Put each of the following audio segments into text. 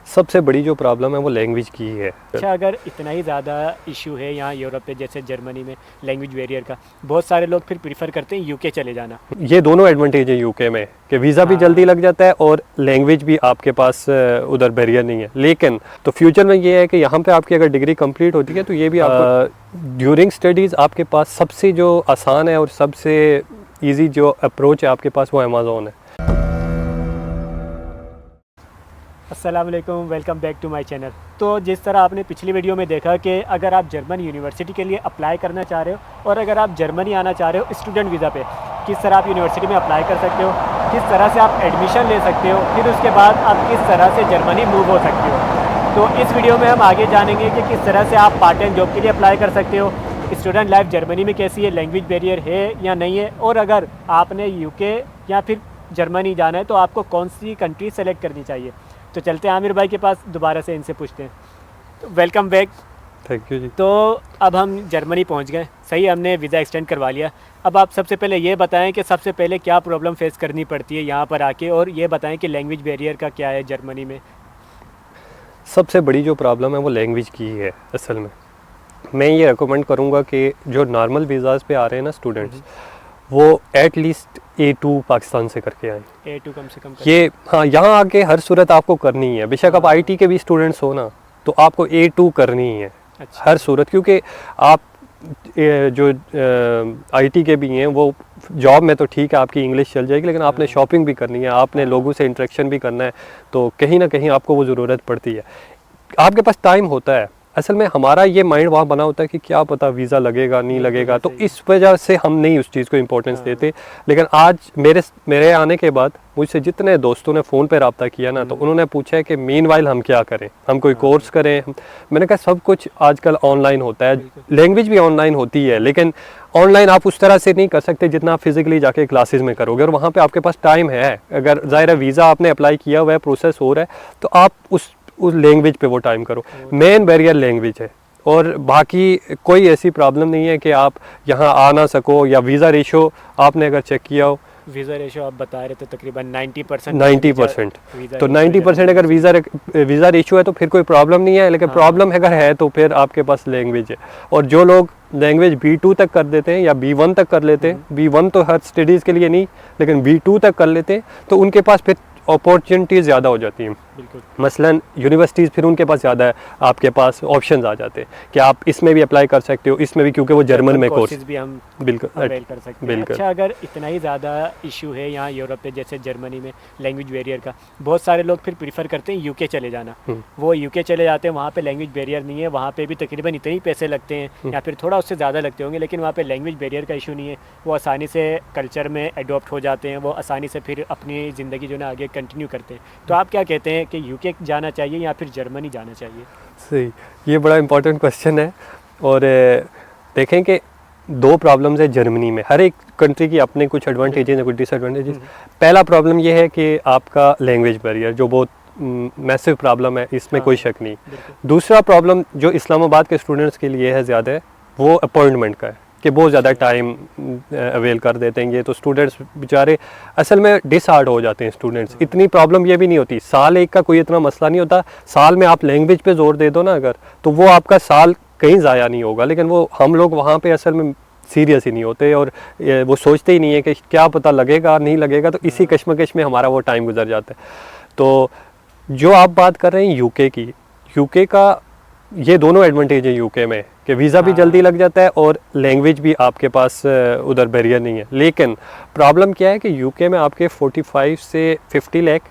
सबसे बड़ी जो प्रॉब्लम है वो लैंग्वेज की है। अच्छा, अगर इतना ही ज़्यादा इशू है यहाँ यूरोप पे जैसे जर्मनी में लैंग्वेज बैरियर का, बहुत सारे लोग फिर प्रीफर करते हैं यूके चले जाना। ये दोनों एडवांटेज है यूके में कि वीज़ा भी जल्दी लग जाता है और लैंग्वेज भी आपके पास उधर बैरियर नहीं है। लेकिन तो फ्यूचर में ये है कि यहाँ पे आपकी अगर डिग्री कंप्लीट होती है तो ये भी आपको ड्यूरिंग स्टडीज़ आपके पास सबसे जो आसान है और सबसे ईजी जो अप्रोच है आपके पास वो अमेज़ॉन है। अस्सलाम वालेकुम, welcome back to my channel. तो जिस तरह आपने पिछली वीडियो में देखा कि अगर आप जर्मन यूनिवर्सिटी के लिए अप्लाई करना चाह रहे हो और अगर आप जर्मनी आना चाह रहे हो स्टूडेंट वीज़ा पे, किस तरह आप यूनिवर्सिटी में अप्लाई कर सकते हो, किस तरह से आप एडमिशन ले सकते हो, फिर उसके बाद आप किस तरह से जर्मनी मूव हो सकते हो। तो इस वीडियो में हम आगे जानेंगे कि किस तरह से आप पार्ट टाइम जॉब के लिए अप्लाई कर सकते हो, स्टूडेंट लाइफ जर्मनी में कैसी है, लैंग्वेज बैरियर है या नहीं है, और अगर आपने यूके या फिर जर्मनी जाना है तो आपको कौन सी कंट्री सेलेक्ट करनी चाहिए। तो चलते हैं आमिर भाई के पास, दोबारा से इनसे पूछते हैं। तो वेलकम बैक। थैंक यू जी। तो अब हम जर्मनी पहुंच गए, सही, हमने वीज़ा एक्सटेंड करवा लिया। अब आप सबसे पहले ये बताएं कि सबसे पहले क्या प्रॉब्लम फेस करनी पड़ती है यहाँ पर आके, और ये बताएं कि लैंग्वेज बैरियर का क्या है जर्मनी में। सबसे बड़ी जो प्रॉब्लम है वो लैंग्वेज की है। असल में मैं ये रिकमेंड करूँगा कि जो नॉर्मल वीज़ाज़ पे आ रहे हैं ना स्टूडेंट्स, वो एटलीस्ट A2 पाकिस्तान से करके आए। A2 कम से कम ये हाँ, यहाँ आके हर सूरत आपको करनी है। बेशक आप IT के भी स्टूडेंट्स हो ना, तो आपको A2 करनी है। अच्छा। हर सूरत, क्योंकि आप जो IT के भी हैं वो जॉब में तो ठीक है आपकी इंग्लिश चल जाएगी, लेकिन आपने शॉपिंग भी करनी है, आपने लोगों से इंटरेक्शन भी करना है, तो कहीं ना कहीं आपको वो ज़रूरत पड़ती है। आपके पास टाइम होता है। असल में हमारा ये माइंड वहाँ बना होता है कि क्या पता वीज़ा लगेगा नहीं लगेगा, तो इस वजह से हम नहीं उस चीज़ को इम्पोर्टेंस देते। लेकिन आज मेरे आने के बाद मुझसे जितने दोस्तों ने फ़ोन पे रब्ता किया ना, तो उन्होंने पूछा है कि मीनवाइल हम क्या करें, हम कोई कोर्स करें। मैंने कहा सब कुछ आजकल ऑनलाइन होता है, लैंग्वेज भी ऑनलाइन होती है, लेकिन ऑनलाइन आप उस तरह से नहीं कर सकते जितना आप फिजिकली जाके क्लासेस में करोगे, और वहाँ पे आपके पास टाइम है। अगर ज़ाहिर है वीज़ा आपने अप्लाई किया हुआ है, प्रोसेस हो रहा है, तो आप उस लैंग्वेज पे वो टाइम करो। मेन बैरियर लैंग्वेज है, और बाकी कोई ऐसी प्रॉब्लम नहीं है कि आप यहाँ आ ना सको, या वीज़ा रेशो आपने अगर चेक किया हो, वीज़ा रेशो आप बता रहे थे तकरीबन 90%। तो 90% अगर वीज़ा रेशो है तो फिर कोई प्रॉब्लम नहीं है। लेकिन प्रॉब्लम अगर है तो फिर आपके पास लैंग्वेज है। और जो लोग लैंग्वेज B2 तक कर देते हैं या B1 तक कर लेते हैं, B1 तो हर स्टडीज़ के लिए नहीं, लेकिन B2 तक कर लेते हैं, तो उनके पास फिर अपॉर्चुनिटीज़ ज़्यादा हो जाती हैं। मसलन यूनिवर्सिटीज़ फिर उनके पास ज़्यादा है, आपके पास ऑप्शंस आ जाते हैं कि आप इसमें भी अप्लाई कर सकते हो, इसमें भी, क्योंकि वो जर्मन में कोर्स भी हम बिल्कुल अवेल कर सकते हैं। अच्छा, अगर इतना ही ज़्यादा इशू है यहाँ यूरोप पे जैसे जर्मनी में लैंग्वेज बैरियर का, बहुत सारे लोग फिर प्रीफर करते हैं यूके चले जाना। वो यूके चले जाते हैं, वहाँ पे लैंग्वेज बैरियर नहीं है, वहाँ पे भी तकरीबन इतने ही पैसे लगते हैं या फिर थोड़ा उससे ज़्यादा लगते होंगे, लेकिन वहाँ पे लैंग्वेज बैरियर का इशू नहीं है। वो आसानी से कल्चर में एडॉप्ट हो जाते हैं, वो आसानी से फिर अपनी ज़िंदगी जो है ना आगे कंटिन्यू करते हैं। तो आप क्या कहते हैं कि यूके जाना चाहिए या फिर जर्मनी जाना चाहिए? सही, ये बड़ा इंपॉर्टेंट क्वेश्चन है। और देखें कि दो प्रॉब्लम्स है जर्मनी में, हर एक कंट्री की अपने कुछ एडवांटेजेस हैं, कुछ डिसएडवांटेजेस। पहला प्रॉब्लम ये है कि आपका लैंग्वेज बैरियर, जो बहुत मैसिव प्रॉब्लम है, इसमें कोई शक नहीं। दूसरा प्रॉब्लम जो इस्लामाबाद के स्टूडेंट्स के लिए है ज़्यादा है, वो अपॉइंटमेंट का है कि बहुत ज़्यादा टाइम अवेल कर देते हैं ये, तो स्टूडेंट्स बेचारे असल में डिसहार्ड हो जाते हैं स्टूडेंट्स। इतनी प्रॉब्लम ये भी नहीं होती, साल एक का कोई इतना मसला नहीं होता। साल में आप लैंग्वेज पे जोर दे दो ना अगर, तो वो आपका साल कहीं ज़ाया नहीं होगा। लेकिन वो हम लोग वहाँ पे असल में सीरियस ही नहीं होते, और वो सोचते ही नहीं है कि क्या पता लगेगा नहीं लगेगा, तो इसी कश्मकश में हमारा वो टाइम गुजर जाता है। तो जो आप बात कर रहे हैं यूके की, यूके का ये दोनों एडवांटेज है यूके में कि वीज़ा भी जल्दी लग जाता है और लैंग्वेज भी आपके पास उधर बैरियर नहीं है। लेकिन प्रॉब्लम क्या है कि यूके में आपके 45 से 50 लाख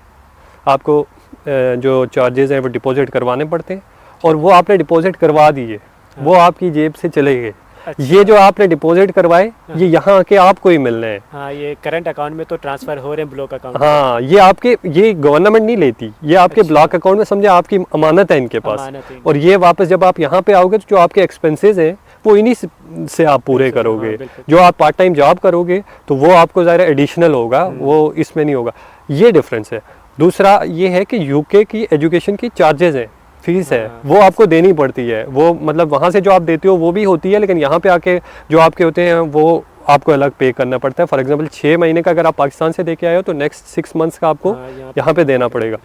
आपको जो चार्जेस हैं वो डिपॉजिट करवाने पड़ते हैं, और वो आपने डिपॉजिट करवा दिए, वो आपकी जेब से चले गए। अच्छा। ये जो आपने डिपॉजिट करवाए ये यहाँ आके आपको ही मिलने हैं। हाँ, ये करंट अकाउंट में तो ट्रांसफर हो रहे हैं, ब्लॉक अकाउंट। हाँ, ये आपके, ये गवर्नमेंट नहीं लेती, ये आपके ब्लॉक अकाउंट में, समझे, आपकी अमानत है इनके पास। और ये वापस जब आप यहाँ पे आओगे तो जो आपके एक्सपेंसेस हैं वो इन्हीं से आप पूरे करोगे। जो आप पार्ट टाइम जॉब करोगे तो वो आपको ज़ाहिर एडिशनल होगा, वो इसमें नहीं होगा। ये डिफरेंस है। दूसरा ये है कि यूके की एजुकेशन की चार्जेस हैं, फीस है, वो आपको देनी पड़ती है। वो मतलब वहाँ से जो आप देते हो वो भी होती है, लेकिन यहाँ पे आके जो आपके होते हैं वो आपको अलग पे करना पड़ता है। फॉर एग्जांपल 6 महीने का अगर आप पाकिस्तान से दे के आए हो तो नेक्स्ट 6 मंथ्स का आपको यहाँ पे देना पड़ेगा।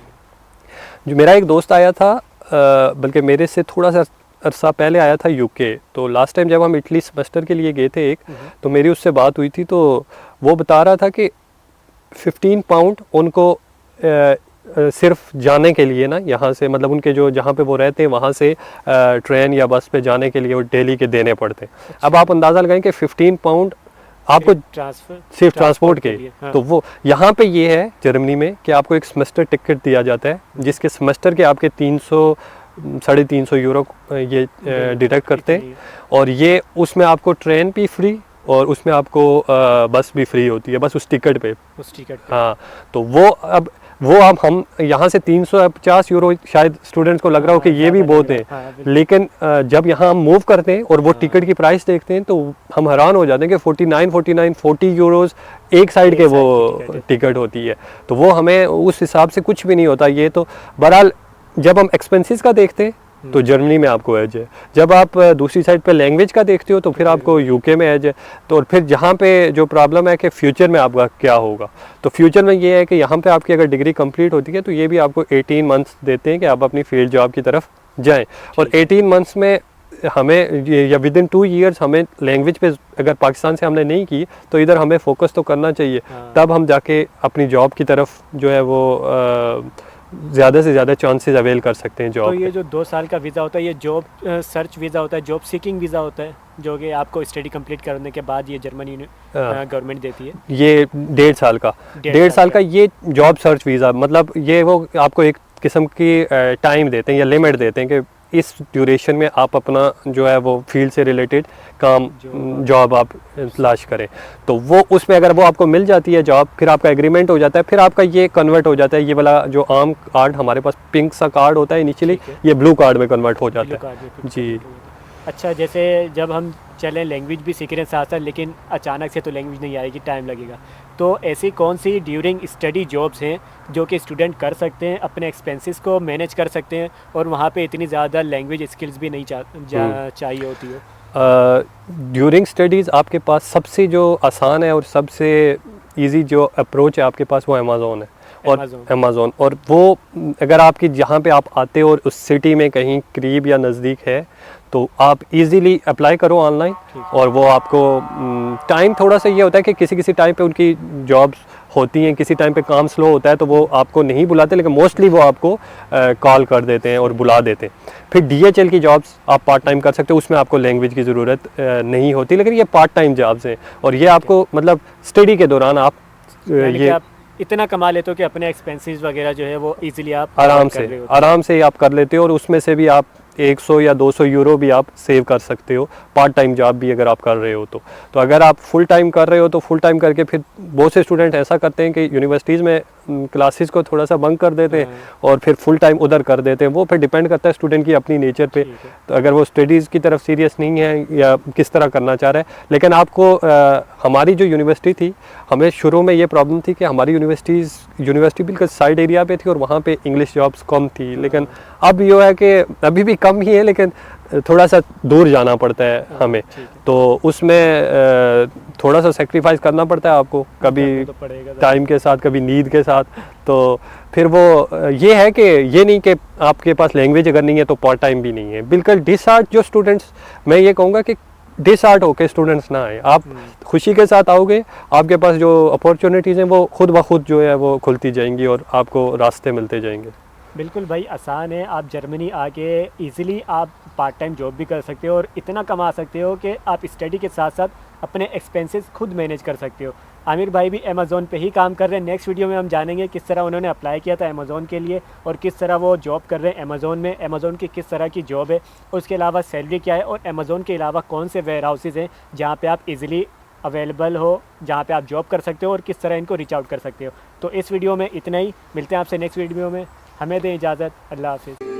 जो मेरा एक दोस्त आया था, बल्कि मेरे से थोड़ा सा अरसा पहले आया था यूके। तो लास्ट टाइम जब हम इटली सेमेस्टर के लिए गए थे एक, तो मेरी उससे बात हुई थी, तो वो बता रहा था कि 15 पाउंड उनको सिर्फ जाने के लिए ना, यहाँ से मतलब उनके जो जहाँ पे वो रहते हैं वहाँ से ट्रेन या बस पे जाने के लिए वो डेली के देने पड़ते हैं। अब आप अंदाज़ा लगाएं कि 15 पाउंड आपको सिर्फ ट्रांसपोर्ट के लिए। हाँ। तो वो यहाँ पे ये है जर्मनी में कि आपको एक सेमेस्टर टिकट दिया जाता है, जिसके सेमेस्टर के आपके 300-350 यूरो ये डिडक्ट करते हैं, और ये उसमें आपको ट्रेन भी फ्री और उसमें आपको बस भी फ्री होती है, बस उस टिकट पे। हाँ, तो वो अब वो हम यहाँ से 350 यूरो शायद स्टूडेंट्स को लग रहा हो कि ये भी बहुत है, लेकिन जब यहाँ हम मूव करते हैं और वो टिकट की प्राइस देखते हैं तो हम हैरान हो जाते हैं कि 40 यूरोज़ एक साइड के वो टिकट होती है। तो वो हमें उस हिसाब से कुछ भी नहीं होता। ये तो बहरहाल जब हम एक्सपेंसेस का देखते हैं तो जर्मनी में आपको एज है, जब आप दूसरी साइड पे लैंग्वेज का देखते हो तो फिर आपको यूके में एज है। तो और फिर जहाँ पे जो प्रॉब्लम है कि फ्यूचर में आपका क्या होगा, तो फ्यूचर में ये है कि यहाँ पे आपकी अगर डिग्री कंप्लीट होती है तो ये भी आपको 18 मंथ्स देते हैं कि आप अपनी फील्ड जॉब की तरफ जाएं। और 18 मंथ्स में हमें या विद इन 2 ईयर्स हमें लैंग्वेज पे अगर पाकिस्तान से हमने नहीं की तो इधर हमें फोकस तो करना चाहिए, तब हम जाके अपनी जॉब की तरफ जो है वो ज़्यादा से ज़्यादा चांसेस अवेल कर सकते हैं जॉब। तो ये जो 2 साल का वीज़ा होता है ये जॉब सर्च वीज़ा होता है, जॉब सीकिंग वीज़ा होता है, जो कि आपको स्टडी कंप्लीट करने के बाद ये जर्मनी गवर्नमेंट देती है। ये 1.5 साल का, 1.5 साल का ये जॉब सर्च वीज़ा, मतलब ये वो आपको एक किस्म की टाइम देते हैं या लिमिट देते हैं कि इस ड्यूरेशन में आप अपना जो है वो फील्ड से रिलेटेड काम जॉब आप तलाश करें। तो वो उसमें अगर वो आपको मिल जाती है जॉब, फिर आपका एग्रीमेंट हो जाता है, फिर आपका ये कन्वर्ट हो जाता है, ये वाला जो आम कार्ड हमारे पास पिंक सा कार्ड होता है इनिशियली, ये ब्लू कार्ड में कन्वर्ट हो जाता है जी। अच्छा, जैसे जब हम चलें लैंग्वेज भी सीख रहे हैं साथ साथ, लेकिन अचानक से तो लैंग्वेज नहीं आएगी, टाइम लगेगा, तो ऐसी कौन सी ड्यूरिंग स्टडी जॉब्स हैं जो कि स्टूडेंट कर सकते हैं, अपने एक्सपेंसेस को मैनेज कर सकते हैं और वहाँ पे इतनी ज़्यादा लैंग्वेज स्किल्स भी नहीं चाहिए होती हो? ड्यूरिंग स्टडीज़ आपके पास सबसे जो आसान है और सबसे इजी जो अप्रोच है आपके पास वो अमेज़ोन है। और अमेज़ोन, और वो अगर आपकी जहाँ पे आप आते हो और उस सिटी में कहीं करीब या नज़दीक है तो आप इजीली अप्लाई करो ऑनलाइन, और वो आपको टाइम थोड़ा सा ये होता है कि किसी किसी टाइम पे उनकी जॉब्स होती हैं, किसी टाइम पे काम स्लो होता है तो वो आपको नहीं बुलाते, लेकिन मोस्टली वो आपको कॉल कर देते हैं और बुला देते हैं। फिर DHL की जॉब्स आप पार्ट टाइम कर सकते हो, उसमें आपको लैंग्वेज की ज़रूरत नहीं होती, लेकिन ये पार्ट टाइम जॉब्स हैं और ये आपको मतलब स्टडी के दौरान आप ये इतना कमा लेते हो कि अपने एक्सपेंसेस वगैरह जो है वो इजीली आप आराम से आप कर लेते हो, और उसमें से भी आप 100 या 200 यूरो भी आप सेव कर सकते हो पार्ट टाइम जॉब भी अगर आप कर रहे हो तो अगर आप फुल टाइम कर रहे हो तो फुल टाइम करके फिर बहुत से स्टूडेंट ऐसा करते हैं कि यूनिवर्सिटीज़ में क्लासेस को थोड़ा सा बंक कर देते हैं और फिर फुल टाइम उधर कर देते हैं। वो फिर डिपेंड करता है स्टूडेंट की अपनी नेचर पे, तो अगर वो स्टडीज़ की तरफ सीरियस नहीं है या किस तरह करना चाह रहा है। लेकिन आपको हमारी जो यूनिवर्सिटी थी, हमें शुरू में ये प्रॉब्लम थी कि हमारी यूनिवर्सिटी बिल्कुल साइड एरिया पे थी और वहाँ पे इंग्लिश जॉब्स कम थी, लेकिन अब ये है कि अभी भी कम ही है लेकिन थोड़ा सा दूर जाना पड़ता है हमें, तो उसमें थोड़ा सा सेक्रीफाइस करना पड़ता है आपको, कभी टाइम के साथ कभी नींद के साथ। तो फिर वो ये है कि ये नहीं कि आपके पास लैंग्वेज अगर नहीं है तो पार्ट टाइम भी नहीं है। बिल्कुल डिसहार्ट जो स्टूडेंट्स, मैं ये कहूँगा कि डिसहार्ट होकर स्टूडेंट्स ना आए, आप खुशी के साथ आओगे, आपके पास जो अपॉर्चुनिटीज़ हैं वो खुद ब खुद जो है वो खुलती जाएंगी और आपको रास्ते मिलते जाएंगे। बिल्कुल भाई, आसान है। आप जर्मनी आके इजीली आप पार्ट टाइम जॉब भी कर सकते हो और इतना कमा सकते हो कि आप स्टडी के साथ साथ अपने एक्सपेंसेस खुद मैनेज कर सकते हो। आमिर भाई भी अमेज़ोन पे ही काम कर रहे हैं। नेक्स्ट वीडियो में हम जानेंगे किस तरह उन्होंने अप्लाई किया था अमेज़ोन के लिए और किस तरह वो जॉब कर रहे हैं अमेज़ोन में, अमेज़ोन की किस तरह की जॉब है, उसके अलावा सैलरी क्या है और अमेज़ोन के अलावा कौन से वेयर हाउसेज़ हैं जहाँ पे आप इजीली अवेलेबल हो, जहाँ पे आप जॉब कर सकते हो और किस तरह इनको रीच आउट कर सकते हो। तो इस वीडियो में इतना ही, मिलते हैं आपसे नेक्स्ट वीडियो में। हमें दें इजाज़त, अल्लाह हाफिज़।